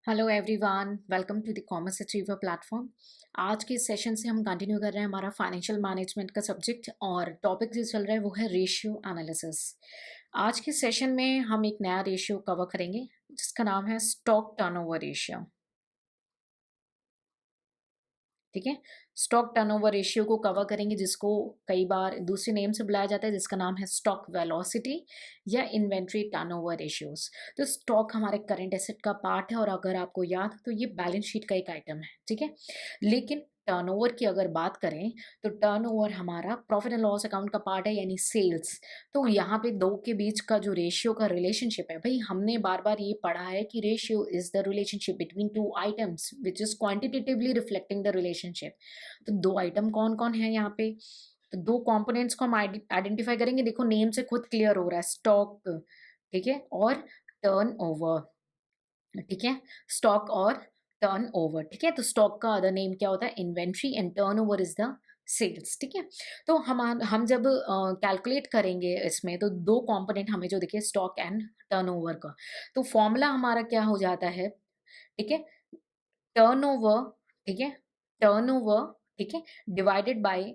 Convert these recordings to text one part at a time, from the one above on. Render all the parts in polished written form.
Hello everyone, welcome to the commerce achiever platform. आज के session से हम कंटिन्यू कर रहे हैं हमारा फाइनेंशियल मैनेजमेंट का सब्जेक्ट और टॉपिक जो चल रहा है वो है रेशियो एनालिसिस। आज के सेशन में हम एक नया रेशियो कवर करेंगे जिसका नाम है स्टॉक टर्नओवर रेशियो। ठीक है, स्टॉक टर्नओवर रेशियो को कवर करेंगे जिसको कई बार दूसरे नेम से बुलाया जाता है जिसका नाम है स्टॉक वेलोसिटी या इन्वेंट्री टर्नओवर रेशियोज। तो स्टॉक हमारे करंट एसेट का पार्ट है और अगर आपको याद हो तो ये बैलेंस शीट का एक आइटम है। ठीक है, लेकिन टर्नओवर की अगर बात करें तो टर्नओवर हमारा प्रॉफिट एंड लॉस अकाउंट का पार्ट है यानी सेल्स। तो यहाँ पे दो के बीच का जो रेशियो का रिलेशनशिप है, भाई हमने बार बार ये पढ़ा है कि ratio is the relationship between two items which is quantitatively reflecting the relationship. तो दो आइटम कौन कौन है यहाँ पे, तो दो कंपोनेंट्स को हम आइडेंटिफाई करेंगे। देखो नेम से खुद क्लियर हो रहा है, स्टॉक, ठीक है, और टर्नओवर। ठीक है, स्टॉक और टर्नओवर। ठीक है, तो स्टॉक का अदर नेम क्या होता है, inventory, and turnover is the sales. ठीक है, तो हम जब कैलकुलेट करेंगे इसमें तो दो कंपोनेंट हमें जो दिखे, स्टॉक एंड टर्नओवर का, तो फॉर्मूला हमारा क्या हो जाता है। ठीक है, टर्नओवर, ठीक है, टर्नओवर, ठीक है, डिवाइडेड बाय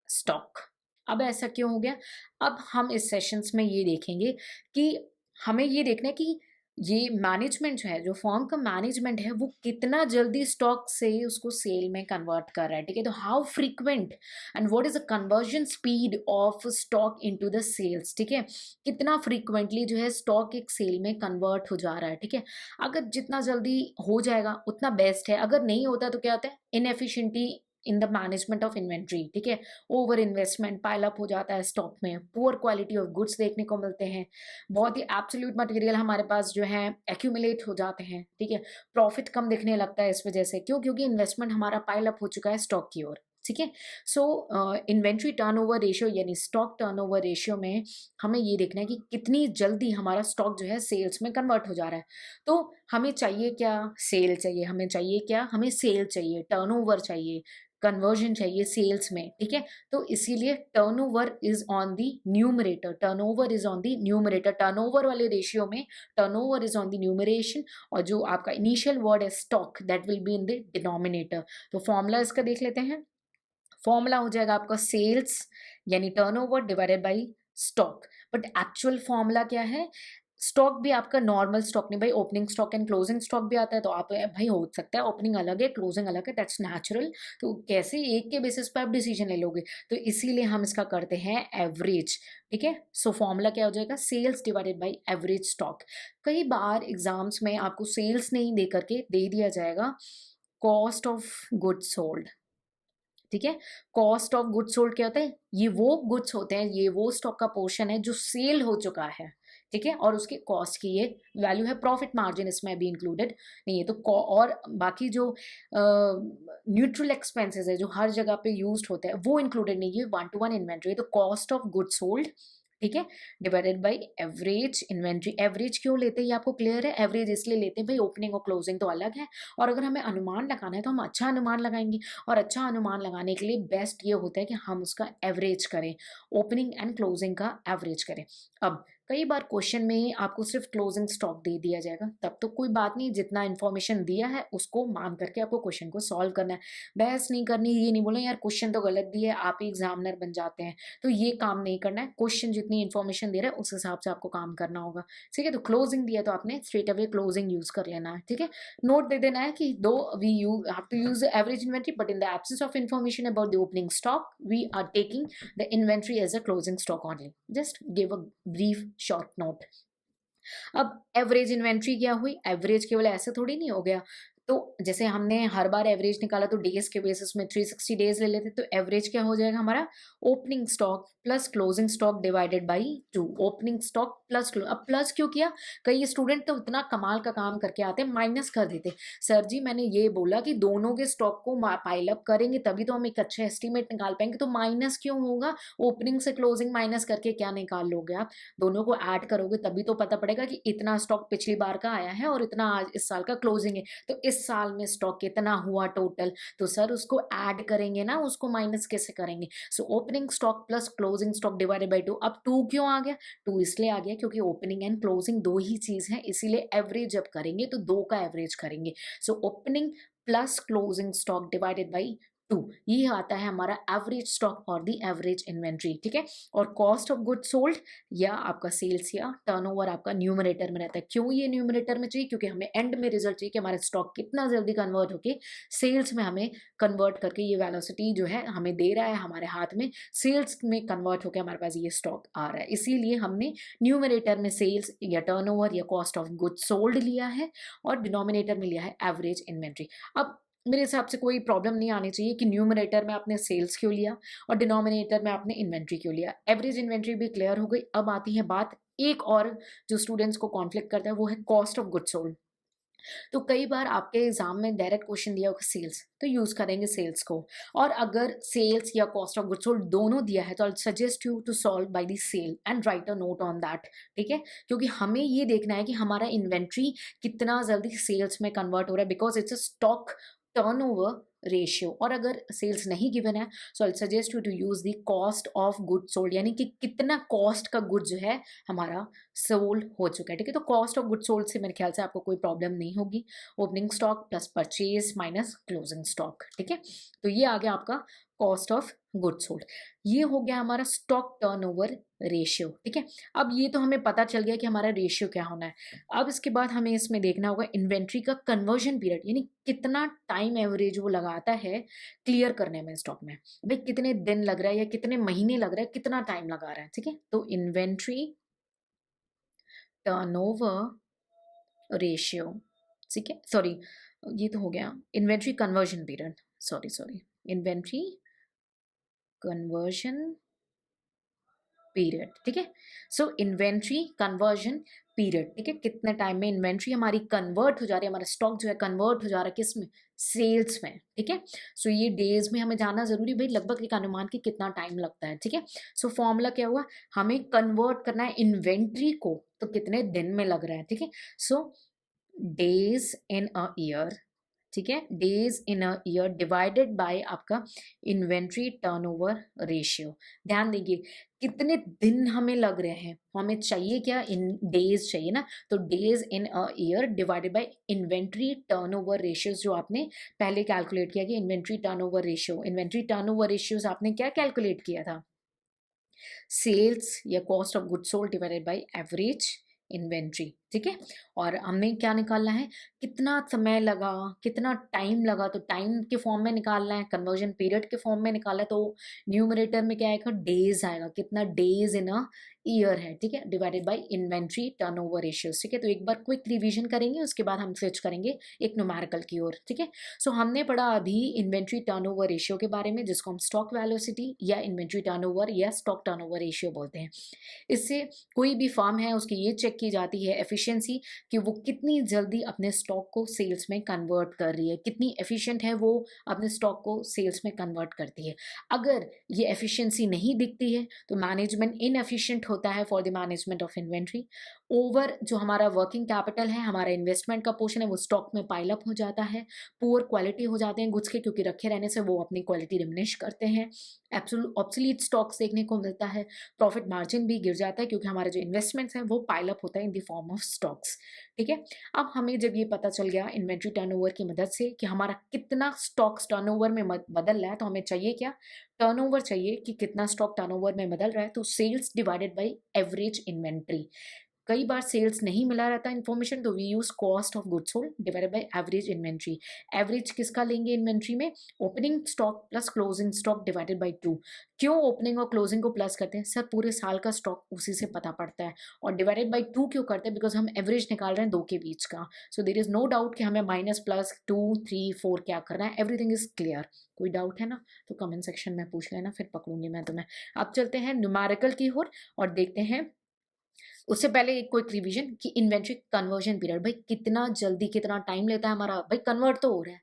स्टॉक। अब ऐसा क्यों हो गया, अब हम इस सेशंस में ये देखेंगे कि हमें ये देखना है कि ये मैनेजमेंट जो है, जो फर्म का मैनेजमेंट है, वो कितना जल्दी स्टॉक से उसको सेल में कन्वर्ट कर रहा है। ठीक है, तो how frequent and what is the conversion speed of stock into the sales. ठीक है, कितना फ्रीक्वेंटली जो है स्टॉक एक सेल में कन्वर्ट हो जा रहा है। ठीक है, अगर जितना जल्दी हो जाएगा उतना बेस्ट है, अगर नहीं होता तो क्या होता है, inefficiency in the management of inventory. ठीक है, ओवर इन्वेस्टमेंट पाइल अप हो जाता है स्टॉक में, पुअर क्वालिटी ऑफ गुड्स देखने को मिलते हैं, बहुत ही एब्सोल्यूट मटेरियल हमारे पास जो है एक्यूमुलेट हो जाते हैं। ठीक है, प्रॉफिट कम दिखने लगता है इस वजह से, क्यों, क्योंकि इन्वेस्टमेंट हमारा पाइल अप हो चुका है स्टॉक की ओर। ठीक है, सो इन्वेंट्री टर्नओवर रेशियो यानी स्टॉक टर्नओवर रेशियो में हमें ये देखना है कि कितनी जल्दी हमारा स्टॉक जो है सेल्स में कन्वर्ट हो जा रहा है। तो हमें चाहिए क्या, सेल चाहिए, हमें चाहिए क्या, हमें सेल चाहिए, टर्नओवर चाहिए, कन्वर्जन चाहिए सेल्स में। ठीक है, तो इसीलिए turnover is on the numerator, turnover is on the numerator, turnover वाले रेशियो में turnover is on the numeration और जो आपका इनिशियल वर्ड है stock that will be in the denominator. तो फॉर्मूला इसका देख लेते हैं। फॉर्मूला हो जाएगा आपका सेल्स यानी turnover divided by stock. But actual formula क्या है, स्टॉक भी आपका नॉर्मल स्टॉक नहीं भाई, opening stock and closing stock भी आता है। तो आप भाई हो सकता है ओपनिंग अलग है क्लोजिंग अलग है, दैट्स नेचुरल। तो कैसे एक के बेसिस पे आप डिसीजन ले लोगे, तो इसीलिए हम इसका करते हैं एवरेज। ठीक है, सो फॉर्मूला क्या हो जाएगा, sales divided by average stock. कई बार एग्जाम्स में आपको सेल्स नहीं दे करके दे दिया जाएगा कॉस्ट ऑफ गुड्स सोल्ड। ठीक है, कॉस्ट ऑफ गुड्स सोल्ड क्या होता है, ये वो गुड्स होते हैं, ये वो स्टॉक का पोर्शन है जो सेल हो चुका है। ठीक है, और उसकी कॉस्ट की ये वैल्यू है, प्रॉफिट मार्जिन इसमें भी इंक्लूडेड नहीं है। तो और बाकी जो न्यूट्रल एक्सपेंसेस है जो हर जगह पे यूज्ड होते हैं वो इंक्लूडेड नहीं है, वन टू वन इन्वेंट्री। तो कॉस्ट ऑफ गुड्स सोल्ड, ठीक है, divided by average inventory. Average क्यों लेते हैं ये आपको क्लियर है, एवरेज इसलिए लेते हैं भाई ओपनिंग और क्लोजिंग तो अलग है, और अगर हमें अनुमान लगाना है तो हम अच्छा अनुमान लगाएंगे, और अच्छा अनुमान लगाने के लिए बेस्ट ये होता है कि हम उसका एवरेज करें, ओपनिंग एंड क्लोजिंग का एवरेज करें। अब कई बार क्वेश्चन में आपको सिर्फ क्लोजिंग स्टॉक दे दिया जाएगा, तब तो कोई बात नहीं, जितना इन्फॉर्मेशन दिया है उसको मान करके आपको क्वेश्चन को सॉल्व करना है, बहस नहीं करनी, ये नहीं बोलना यार क्वेश्चन तो गलत दिया है आप ही एग्जामिनर बन जाते हैं। तो ये काम नहीं करना है, क्वेश्चन जितनी इन्फॉर्मेशन दे रहा है उस हिसाब से आपको काम करना होगा। ठीक है, तो क्लोजिंग दिया तो आपने स्ट्रेट अवे क्लोजिंग यूज कर लेना है। ठीक है, नोट दे देना है कि though we you have to use average inventory, but in the absence of information about the opening stock we are taking the inventory as a closing stock only. Just give a brief short note. अब average inventory क्या हुई, average केवल ऐसे थोड़ी नहीं हो गया, तो जैसे हमने हर बार एवरेज निकाला तो डेज के बेसिस में 360 डेज ले लेते, तो एवरेज क्या हो जाएगा हमारा, opening stock plus closing stock divided by 2, opening stock plus close. अब प्लस क्यों किया, कई स्टूडेंट तो इतना कमाल का काम करके आते हैं, माइनस कर देते, सर जी मैंने ये बोला कि दोनों के स्टॉक को पाइल अप करेंगे तभी तो हम एक अच्छा एस्टिमेट निकाल पाएंगे, तो माइनस क्यों होगा, ओपनिंग से क्लोजिंग माइनस करके क्या निकाल लोगे आप, दोनों को ऐड करोगे तभी तो पता पड़ेगा कि इतना स्टॉक पिछली बार का आया है और इतना आज इस साल का क्लोजिंग है। तो इस साल में स्टॉक कितना हुआ टोटल, तो सर उसको ऐड करेंगे ना, उसको माइनस कैसे करेंगे? So opening stock plus closing stock divided by 2। अब 2 क्यों आ गया? 2 इसलिए आ गया क्योंकि ओपनिंग एंड क्लोजिंग 2 ही चीज़ है, इसीलिए एवरेज जब करेंगे तो 2 का एवरेज करेंगे। So opening plus closing stock divided by 2, ये आता है हमारा एवरेज स्टॉक और द एवरेज इन्वेंट्री, ठीक है? और कॉस्ट ऑफ गुड्स सोल्ड या आपका सेल्स या टर्नओवर आपका न्यूमरेटर में रहता है। क्यों ये न्यूमरेटर में चाहिए? क्योंकि हमें एंड में रिजल्ट चाहिए कि हमारा स्टॉक कितना जल्दी कन्वर्ट होके सेल्स में हमें कन्वर्ट करके ये वेलोसिटी जो है हमें दे रहा है हमारे हाथ में, सेल्स में कन्वर्ट होकर हमारे पास ये स्टॉक आ रहा है। इसीलिए हमने न्यूमरेटर में सेल्स या टर्नओवर या कॉस्ट ऑफ गुड्स सोल्ड लिया है और डिनोमिनेटर में लिया है एवरेज इन्वेंट्री। अब मेरे हिसाब से कोई प्रॉब्लम नहीं आनी चाहिए कि न्यूमरेटर में आपने सेल्स क्यों लिया और डिनोमिनेटर में आपने इन्वेंट्री क्यों लिया। एवरेज इन्वेंट्री भी क्लियर हो गई। अब आती है बात एक और जो स्टूडेंट्स को कॉन्फ्लिक्ट करता है, वो है कॉस्ट ऑफ गुड्स सोल्ड। तो कई बार आपके एग्जाम में डायरेक्ट क्वेश्चन दिया होगा सेल्स, तो यूज करेंगे सेल्स को। और अगर सेल्स या कॉस्ट ऑफ गुड्स सोल्ड दोनों दिया है तो I suggest you to solve by the sale and write a note on that, ठीक है? क्योंकि हमें ये देखना है कि हमारा इन्वेंट्री कितना जल्दी सेल्स में कन्वर्ट हो रहा है, because it's a stock turnover ratio. और अगर सेल्स नहीं गिवन है so I suggest you to use the cost of good sold, यानी कि कितना कॉस्ट का गुड जो है हमारा सोल्ड हो चुका है, ठीक है? तो कॉस्ट ऑफ गुड सोल्ड से मेरे ख्याल से आपको कोई प्रॉब्लम नहीं होगी। Opening stock plus purchase minus closing stock, ठीक है? तो ये आ गया आपका कॉस्ट ऑफ गुड सोल्ड। ये हो गया हमारा स्टॉक टर्नओवर रेशियो, ठीक है? अब ये तो हमें पता चल गया कि हमारा रेशियो क्या होना है। अब इसके बाद हमें इसमें देखना होगा इन्वेंट्री का कन्वर्जन पीरियड, यानी कितना टाइम एवरेज वो लगाता है क्लियर करने में स्टॉक में। भाई कितने दिन लग रहा है या कितने महीने लग रहा है, कितना टाइम लगा रहा है, ठीक है? तो इन्वेंट्री टर्नओवर रेशियो, ठीक है? सॉरी, ये तो हो गया inventory conversion period, sorry inventory conversion period, ठीक है? सो इन्वेंट्री कन्वर्जन पीरियड, ठीक है? कितने टाइम में इन्वेंट्री हमारी कन्वर्ट हो जा रही है, हमारा स्टॉक जो है कन्वर्ट हो जा रहा है किस में? सेल्स में, ठीक है? सो ये डेज में हमें जानना जरूरी, भाई लगभग एक अनुमान की कितना टाइम लगता है, ठीक है? सो फॉर्मूला क्या हुआ, हमें कन्वर्ट करना है इन्वेंट्री को, तो कितने दिन में लग रहा है, ठीक है? सो डेज इन अ ईयर, ठीक है? Days in a year divided by आपका इन्वेंट्री टर्नओवर रेशियो। ध्यान दीजिए कितने दिन हमें लग रहे हैं, हमें चाहिए क्या? इन डेज चाहिए ना, तो days in a year divided by inventory turnover ratios जो आपने पहले कैलकुलेट किया कि inventory turnover ratio, inventory turnover ratios आपने क्या कैलकुलेट किया था? सेल्स या cost of goods sold divided by average inventory, ठीक है? और हमें क्या निकालना है, कितना समय लगा, कितना टाइम लगा, तो टाइम के फॉर्म में निकालना है, कन्वर्जन पीरियड के फॉर्म में निकालना है, तो न्यूमरेटर में क्या आएगा? डेज आएगा, कितना डेज इन अ ईयर है, ठीक है? Divided by inventory turnover ratios, ठीक है? तो एक बार क्विक रिवीजन करेंगे, उसके बाद हम स्विच करेंगे एक न्यूमेरिकल की ओर, ठीक है? सो हमने पढ़ा अभी इन्वेंट्री टर्नओवर रेशियो के बारे में, जिसको हम स्टॉक वेलोसिटी या इन्वेंट्री टर्नओवर या स्टॉक टर्नओवर रेशियो बोलते हैं। इससे कोई भी फर्म है उसकी ये चेक की जाती है एफिशिएंसी कि वो कितनी जल्दी अपने स्टॉक को सेल्स में कन्वर्ट कर रही है, कितनी एफिशिएंट है वो अपने स्टॉक को सेल्स में कन्वर्ट करती है। अगर ये एफिशिएंसी नहीं दिखती है तो मैनेजमेंट इनएफिशिएंट होता है for the management of inventory. Over जो हमारा वर्किंग कैपिटल है, हमारा इन्वेस्टमेंट का पोर्शन है, वो स्टॉक में पाइल अप हो जाता है। पुअर क्वालिटी हो जाते हैं गुड्स के, क्योंकि रखे रहने से वो अपनी क्वालिटी डिमिनिश करते हैं। एब्सोल्यूट ऑब्सोलीट स्टॉक्स देखने को मिलता है। प्रॉफिट मार्जिन भी गिर जाता है क्योंकि हमारे जो इन्वेस्टमेंट्स हैं वो पाइल अप होता है इन द फॉर्म ऑफ स्टॉक्स, ठीक है? अब हमें जब ये पता चल गया इन्वेंट्री टर्नओवर की मदद से कि हमारा कितना स्टॉक्स टर्नओवर में बदल रहा है, तो हमें चाहिए क्या? टर्नओवर चाहिए कि कितना स्टॉक टर्नओवर में बदल रहा है, तो sales divided by average inventory. कई बार सेल्स नहीं मिला रहता इन्फॉर्मेशन, तो we use cost of goods sold divided by average inventory. Average किसका लेंगे इन्वेंट्री में? Opening stock plus closing stock divided by 2। क्यों ओपनिंग और क्लोजिंग को प्लस करते हैं? सर पूरे साल का स्टॉक उसी से पता पड़ता है। और डिवाइडेड बाय 2 क्यों करते हैं? बिकॉज हम एवरेज निकाल रहे हैं दो के बीच का। सो देर इज नो डाउट कि हमें माइनस प्लस 2 3 4 क्या करना है, एवरीथिंग इज क्लियर। कोई डाउट है ना तो कमेंट सेक्शन में पूछ लेना, फिर पकड़ूंगी मैं तुम्हें। अब चलते हैं न्यूमेरिकल की ओर और देखते हैं उससे पहले एक क्विक रिवीजन कि इन्वेंट्री कन्वर्जन पीरियड, भाई कितना जल्दी कितना टाइम लेता है हमारा, भाई कन्वर्ट तो हो रहा है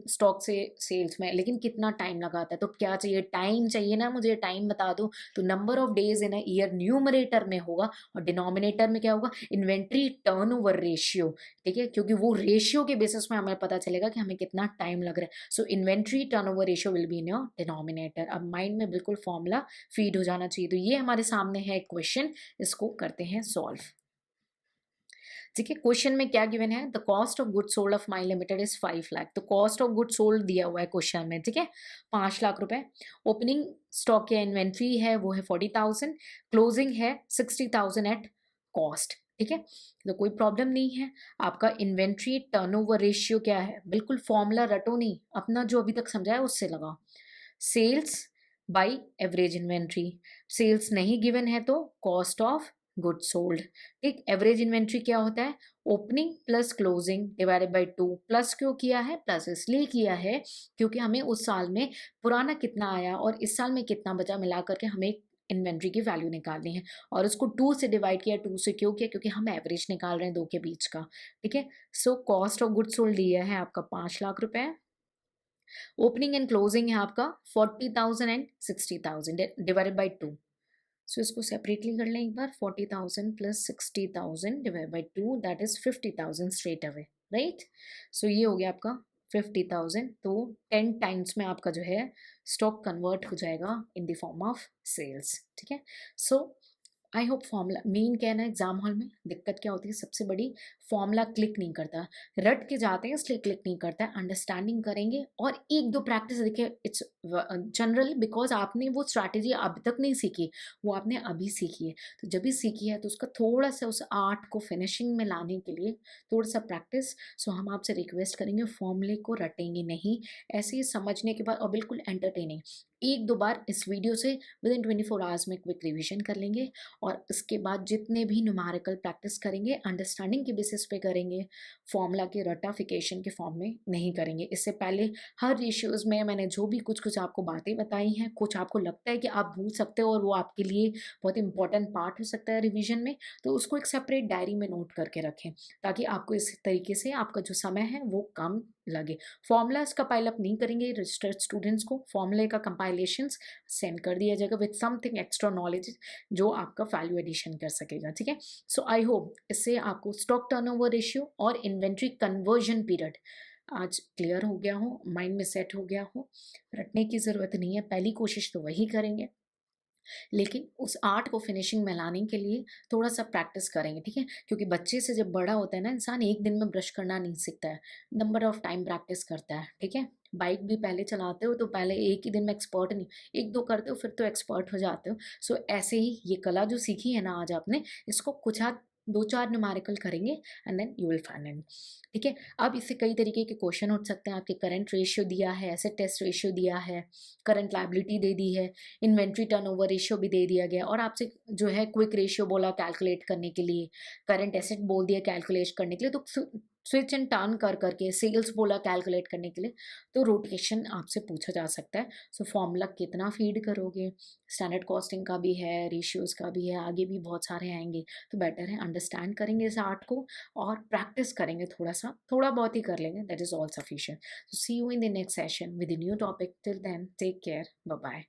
स्टॉक से सेल्स में, लेकिन कितना टाइम लगाता है। तो क्या चाहिए, टाइम चाहिए ना, मुझे टाइम बता दो। तो number of days in a year numerator में होगा और डिनोमिनेटर में क्या होगा, इन्वेंट्री टर्नओवर रेशियो। ठीक है, क्योंकि वो रेशियो के बेसिस में हमें पता चलेगा कि हमें कितना टाइम लग रहा है। So inventory turnover ratio will be in your denominator. अब माइंड में बिल्कुल फॉर्मूला फीड हो जाना चाहिए। तो ये हमारे सामने है क्वेश्चन, इसको करते हैं सॉल्व। ठीक है, क्वेश्चन में क्या गिवन है, the cost of good sold of my limited is 5 lakh. तो कॉस्ट ऑफ गुड सोल्ड दिया हुआ है क्वेश्चन में, ठीक है, 5 लाख रुपए। ओपनिंग स्टॉक या इन्वेंट्री है वो है 40,000, क्लोजिंग है 60,000 एट कॉस्ट। ठीक है, तो कोई प्रॉब्लम नहीं है। आपका इन्वेंट्री टर्नओवर रेशियो क्या है, बिल्कुल फॉर्मूला रटो नहीं, अपना जो अभी तक समझा है उससे लगाओ, sales by average inventory. Sales नहीं गिवन है तो कॉस्ट ऑफ गुड सोल्ड। ठीक, एवरेज इन्वेंट्री क्या होता है, opening plus closing divided by 2। Plus क्यों किया है, प्लस इसलिए किया है क्योंकि हमें उस साल में पुराना कितना आया और इस साल में कितना बचा मिला करके हमें इन्वेंट्री की वैल्यू निकालनी है। और उसको 2 से डिवाइड किया, 2 से क्यों किया, क्योंकि हम एवरेज निकाल रहे हैं दो के बीच का। ठीक है, so cost of good sold दिया है आपका 5 लाख रुपए। ओपनिंग एंड क्लोजिंग है आपका 40,000 एंड 60,000 डिवाइडेड बाई 2। सो इसको सेपरेटली कर लें एक बार, 40,000 plus 60,000 divide by 2, that is 50,000 straight away, right. So ये हो गया आपका 50,000। तो 10 टाइम्स में आपका जो है स्टॉक कन्वर्ट हो जाएगा in the form of sales. ठीक है, so I hope formula, main क्या है ना, एग्जाम हॉल में दिक्कत क्या होती है सबसे बड़ी, फॉर्मूला क्लिक नहीं करता, रट के जाते हैं इसलिए क्लिक नहीं करता है। अंडरस्टैंडिंग करेंगे और एक दो प्रैक्टिस, देखिए इट्स जनरल, बिकॉज आपने वो स्ट्रैटेजी अब तक नहीं सीखी, वो आपने अभी सीखी है। तो जब भी सीखी है तो उसका थोड़ा सा उस आर्ट को फिनिशिंग में लाने के लिए थोड़ा सा प्रैक्टिस। सो हम आपसे रिक्वेस्ट करेंगे फॉर्मूले को रटेंगे नहीं, ऐसे ही समझने के बाद, और बिल्कुल एंटरटेनिंग, एक दो बार इस वीडियो से विद इन 24 आवर्स में क्विक रिविजन कर लेंगे और इसके बाद जितने भी न्यूमेरिकल प्रैक्टिस करेंगे अंडरस्टैंडिंग के बेसिस पे करेंगे, फॉर्मूला के रटाफिकेशन के फॉर्म में नहीं करेंगे। इससे पहले हर रेशियोज में मैंने जो भी कुछ कुछ आपको बातें बताई हैं, कुछ आपको लगता है कि आप भूल सकते हो और वो आपके लिए बहुत इंपॉर्टेंट पार्ट हो सकता है रिविजन में, तो उसको एक सेपरेट डायरी में नोट करके रखें ताकि आपको इस तरीके से आपका जो समय है वो कम लगे। फॉर्मूलाज का पाइल अप नहीं करेंगे, रजिस्टर्ड स्टूडेंट्स को फॉर्मूले का कंपाइलेशंस सेंड कर दिया जाएगा विद समथिंग एक्स्ट्रा नॉलेज जो आपका वैल्यू एडिशन कर सकेगा। ठीक है, सो आई होप इससे आपको स्टॉक टर्नओवर रेशियो और इन्वेंट्री कन्वर्जन पीरियड आज क्लियर हो गया हो, माइंड में सेट हो गया हो। रटने की ज़रूरत नहीं है, पहली कोशिश तो वही करेंगे, लेकिन उस आर्ट को फिनिशिंग में लाने के लिए थोड़ा सा प्रैक्टिस करेंगे। ठीक है, क्योंकि बच्चे से जब बड़ा होता है ना इंसान, एक दिन में ब्रश करना नहीं सीखता है, नंबर ऑफ टाइम प्रैक्टिस करता है। ठीक है, बाइक भी पहले चलाते हो तो पहले एक ही दिन में एक्सपर्ट नहीं, एक दो करते हो फिर तो एक्सपर्ट हो जाते हो। सो ऐसे ही ये कला जो सीखी है ना आज आपने, इसको कुछ हाथ दो चार न्यूमेरिकल करेंगे and then you will find it. ठीक है, अब इससे कई तरीके के क्वेश्चन उठ सकते हैं। आपके करंट रेशियो दिया है, एसेट टेस्ट रेशियो दिया है, करंट लायबिलिटी दे दी है, इन्वेंट्री टर्नओवर रेशियो भी दे दिया गया और आपसे जो है क्विक रेशियो बोला कैलकुलेट करने के लिए, करंट एसेट बोल दिया कैलकुलेट करने के लिए, तो स्विच एंड टर्न कर करके सेल्स बोला कैलकुलेट करने के लिए, तो रोटेशन आपसे पूछा जा सकता है। सो फॉर्मूला कितना फीड करोगे, स्टैंडर्ड कॉस्टिंग का भी है, रेशियोज का भी है, आगे भी बहुत सारे आएंगे। तो बेटर है अंडरस्टैंड करेंगे इस आर्ट को और प्रैक्टिस करेंगे, थोड़ा सा थोड़ा बहुत ही कर लेंगे, that is all sufficient. So see you in the next session with new topic, till then take care, bye bye.